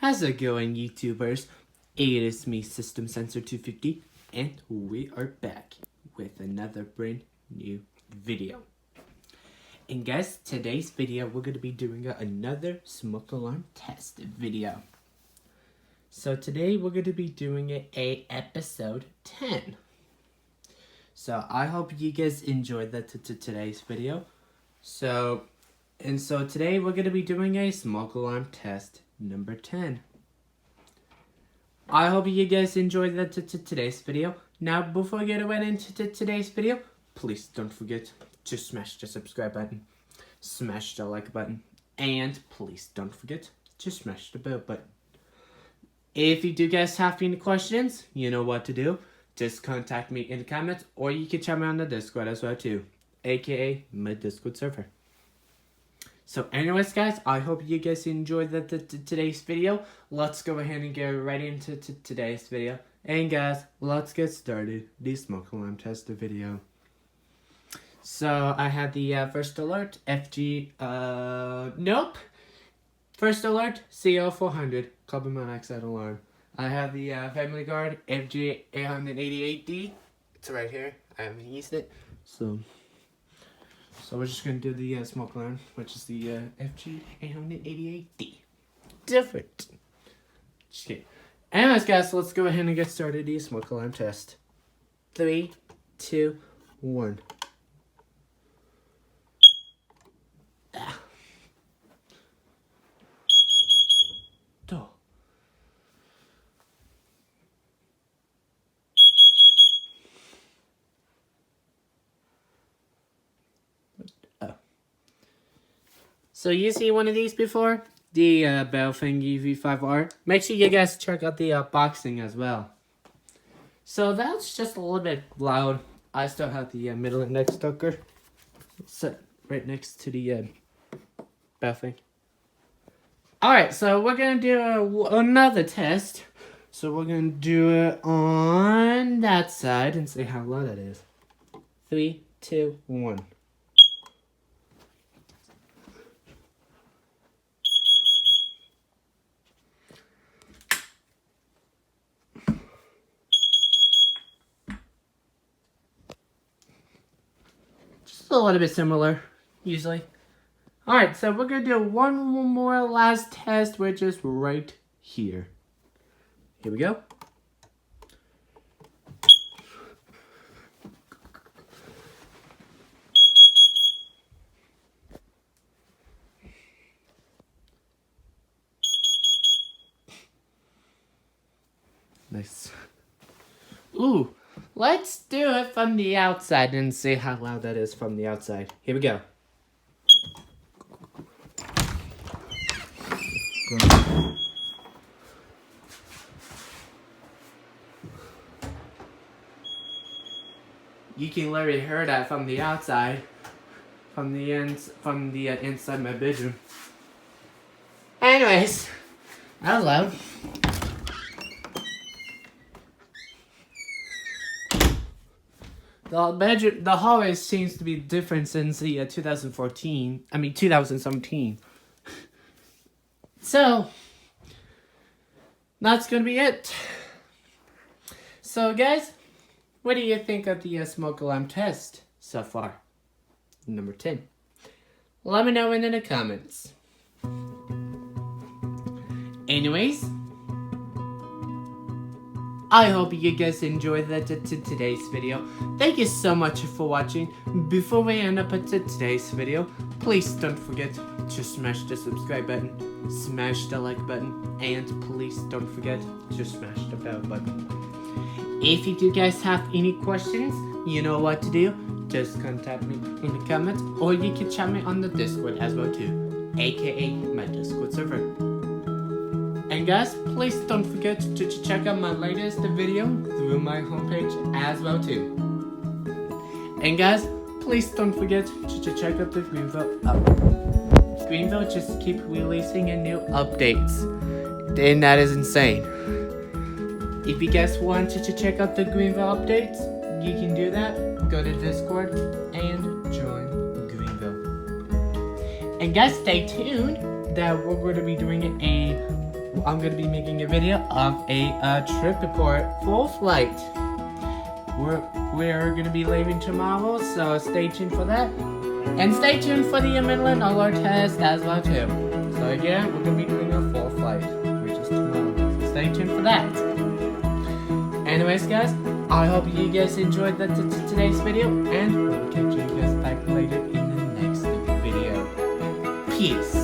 How's it going, YouTubers? It is me, System Sensor 250, and we are back with another brand new video. And guys, today's video we're going to be doing another smoke alarm test video. So today we're going to be doing a episode 10. So I hope you guys enjoyed today's video. So today we're going to be doing a smoke alarm test number 10. I hope you guys enjoyed today's video. Now, before we get right into today's video, please don't forget to smash the subscribe button, smash the like button, and please don't forget to smash the bell button. If you do guys have any questions, you know what to do. Just contact me in the comments, or you can chat me on the Discord as well too, aka my Discord server. So anyways guys, I hope you guys enjoyed today's video. Let's go ahead and get right into today's video. And guys, let's get started. The smoke alarm test video. So I had the first alert, FG, nope. First alert, CO400, carbon monoxide alarm. I have the Family Guard, FG 888D. It's right here. I haven't used it. So we're just going to do the smoke alarm, which is the FG 888D. Different. Just kidding. Anyways, guys, let's go ahead and get started the smoke alarm test. 3, 2, 1. Ah. Duh. So you see one of these before? The Baofeng EV5R. Make sure you guys check out the boxing as well. So that's just a little bit loud. I still have the middle index toker set right next to the Baofeng. Alright, so we're going to do another test. So we're going to do it on that side and see how loud that is. 3, 2, 1. A little bit similar, usually. Alright, so we're going to do one more last test, which is right here. Here we go. Nice. Ooh. Let's do it from the outside and see how loud that is from the outside. Here we go. You can literally hear that from the outside, from the inside my bedroom. Anyways, that was loud. The hallway seems to be different since the 2017. So, that's gonna be it. So guys, what do you think of the smoke alarm test so far? Number 10. Let me know in the comments. Anyways, I hope you guys enjoyed today's video. Thank you so much for watching. Before we end up today's video, please don't forget to smash the subscribe button, smash the like button, and please don't forget to smash the bell button. If you do guys have any questions, you know what to do. Just contact me in the comments, or you can chat me on the Discord as well too, aka my Discord server. And guys, please don't forget to check out my latest video through my homepage as well too. And guys, please don't forget to check out the Greenville Greenville just keep releasing new updates. And that is insane. If you guys want to check out the Greenville updates, you can do that. Go to Discord and join Greenville. And guys, stay tuned that we're going to be doing a I'm gonna be making a video of a trip report full flight. We're gonna be leaving tomorrow, so stay tuned for that. And stay tuned for the Midland Alert test as well too. So yeah, we're gonna be doing a full flight, which is tomorrow. So stay tuned for that. Anyways, guys, I hope you guys enjoyed today's video, and we'll catch you guys back later in the next video. Peace.